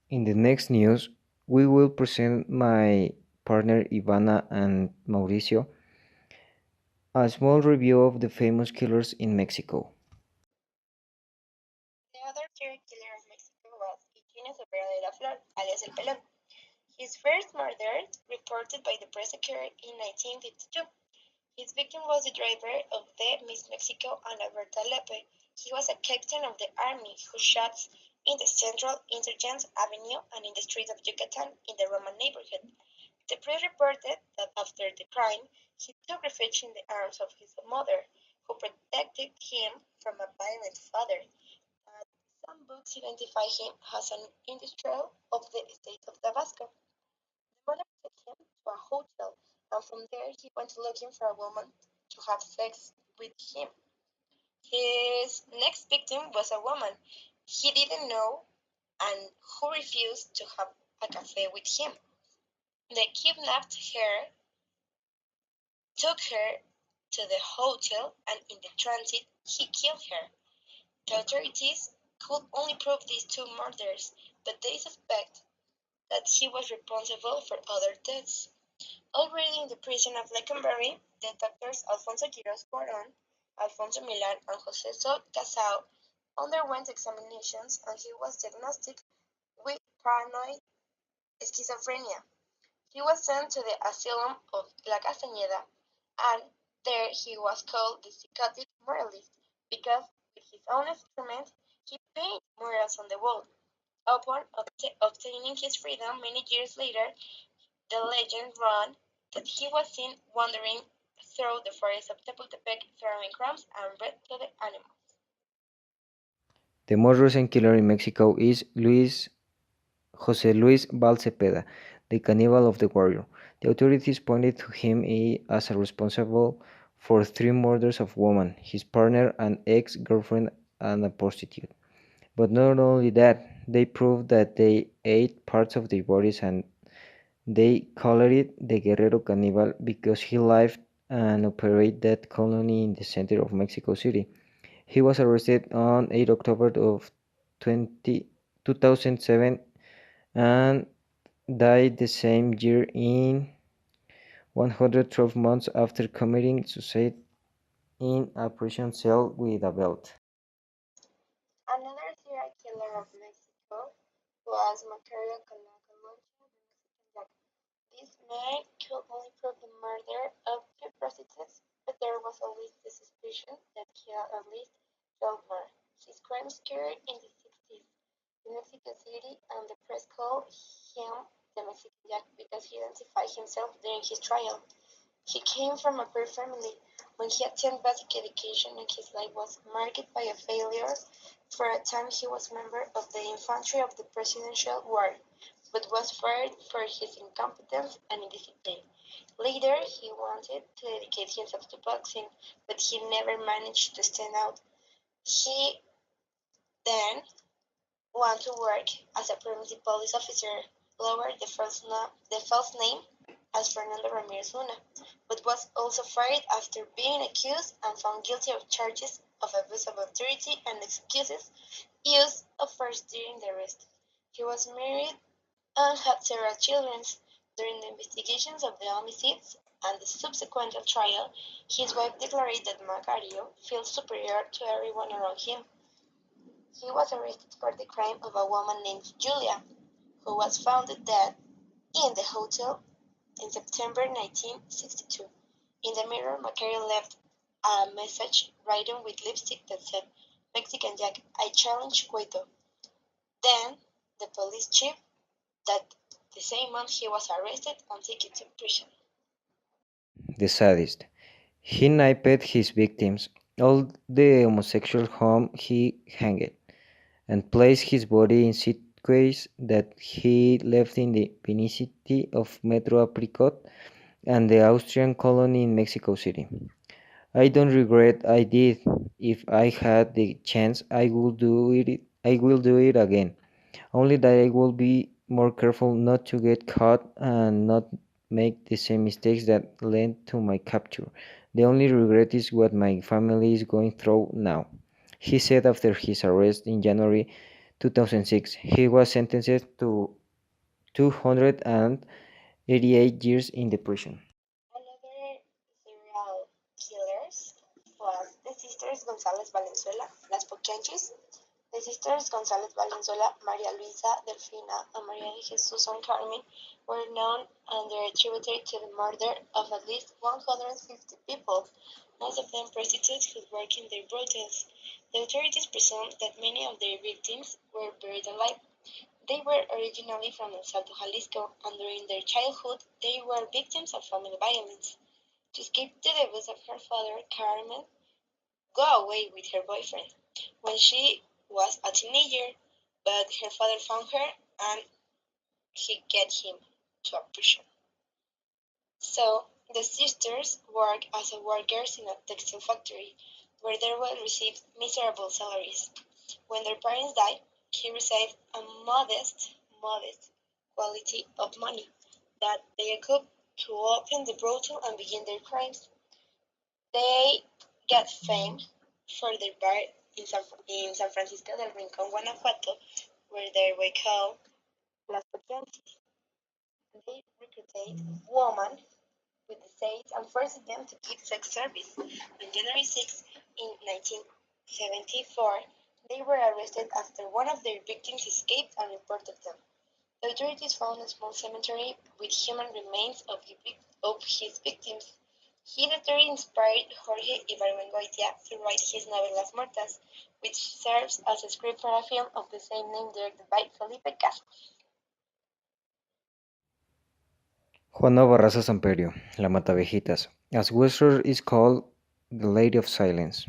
In the next news, we will present my partner Ivana and Mauricio a small review of the famous killers in Mexico. The other serial killer of Mexico was Eugenio Cepeda de la Flor, alias El Pelón. His first murder, reported by the press, occurred in 1952. His victim was the driver of the Miss Mexico, Ana Berta Lepe. He was a captain of the army who shot in the Central Insurgents Avenue and in the streets of Yucatan in the Roman neighborhood. The press reported that after the crime, he took refuge in the arms of his mother, who protected him from a violent father. Some books identify him as an industrial of the state of Tabasco. The mother took him to a hotel, and from there he went looking for a woman to have sex with him. His next victim was a woman he didn't know and who refused to have a cafe with him. They kidnapped her, took her to the hotel, and in the transit, he killed her. The authorities could only prove these two murders, but they suspect that he was responsible for other deaths. Already in the prison of Lecanberry, the doctors Alfonso Quiroz Cuaron, Alfonso Milan, and Jose Casao underwent examinations and he was diagnosed with paranoid schizophrenia. He was sent to the asylum of La Castañeda, and there he was called the psychotic moralist because with his own instrument he painted murals on the wall. Upon obtaining his freedom many years later, the legend ran that he was seen wandering through the forest of Tepultepec throwing crumbs and bread to the animals. The most recent killer in Mexico is José Luis Cepeda, the cannibal of the warrior. The authorities pointed to him as responsible for three murders of women, his partner, an ex-girlfriend, and a prostitute. But not only that, they proved that they ate parts of their bodies and they called it the Guerrero Cannibal because he lived and operated that colony in the center of Mexico City. He was arrested on 8 October of 2007 and died the same year in 112 months after committing suicide in a prison cell with a belt. Another serial killer of Mexico was Macario Canacamonte, the Mexican Jack. This man could only prove the murder of two prostitutes, but there was at least the suspicion that he had at least 12 more. His crimes occurred in the 60s in Mexico City, and the press called him the Mexican Jack because he identified himself during his trial. He came from a poor family. When he attained basic education and his life was marked by a failure, for a time he was member of the infantry of the Presidential Guard, but was fired for his incompetence and indiscipline. Later, he wanted to dedicate himself to boxing, but he never managed to stand out. He then went to work as a primitive police officer, lowered the false name as Fernando Ramirez Luna, but was also fired after being accused and found guilty of charges of abuse of authority and excuses use of force during the arrest. He was married and had several children. During the investigations of the homicides and the subsequent trial, his wife declared that Macario feels superior to everyone around him. He was arrested for the crime of a woman named Julia, who was found dead in the hotel in September 1962. In the mirror, Macario left a message written with lipstick that said, Mexican Jack, I challenge Cueto. Then, the police chief, that the same month he was arrested and taken to prison. The sadist. He knifed his victims, all the homosexual whom he hanged, and placed his body in suitcases that he left in the vicinity of Metro Apricot and the Austrian colony in Mexico City. I don't regret I did. If I had the chance, I would do it. I will do it again. Only that I will be more careful not to get caught and not make the same mistakes that led to my capture. The only regret is what my family is going through now. He said after his arrest in January 2006. He was sentenced to 288 years in the prison. Another serial killers was the sisters González Valenzuela, Las Pochanchis. The sisters González Valenzuela, María Luisa, Delfina, and María de Jesús and Carmen were known and they are attributed to the murder of at least 150 people, most of them prostitutes who worked in their brothels. The authorities presumed that many of their victims were buried alive. They were originally from El Salto, Jalisco, and during their childhood they were victims of family violence. To escape the abuse of her father, Carmen go away with her boyfriend when she was a teenager, but her father found her and he get him to a prison. So the sisters worked as workers in a textile factory, where they would receive miserable salaries. When their parents died, he received a modest quality of money that they could to open the brothel and begin their crimes. They got fame for their bar in San Francisco del Rincón, Guanajuato, where they were called Las Pochanchis. They recruited women with the states and forced them to give sex service. On January 6, in 1974, they were arrested after one of their victims escaped and reported them. The authorities found a small cemetery with human remains of his victims. He later inspired Jorge Ibargüengoitia to write his novel Las Muertas, which serves as a script for a film of the same name directed by Felipe Castro. Juana Barraza Samperio, La Matavejitas, as Western is called, the Lady of Silence.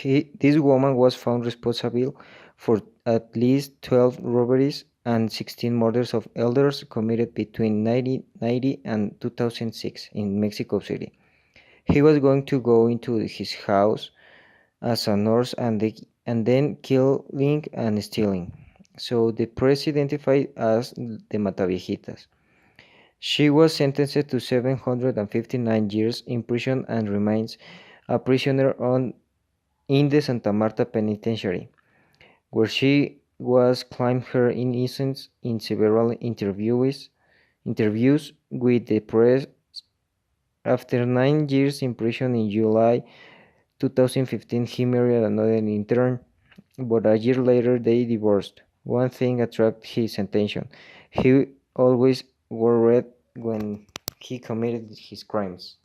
This woman was found responsible for at least 12 robberies and 16 murders of elders committed between 1990 and 2006 in Mexico City. He was going to go into his house as a nurse and then killing and stealing. So the press identified as the Mataviejitas. She was sentenced to 759 years in prison and remains a prisoner in the Santa Marta Penitentiary, where she was claimed her innocence in several interviews with the press. After 9 years in prison in July 2015, he married another intern, but a year later they divorced. One thing attracted his attention: he always wore red when he committed his crimes.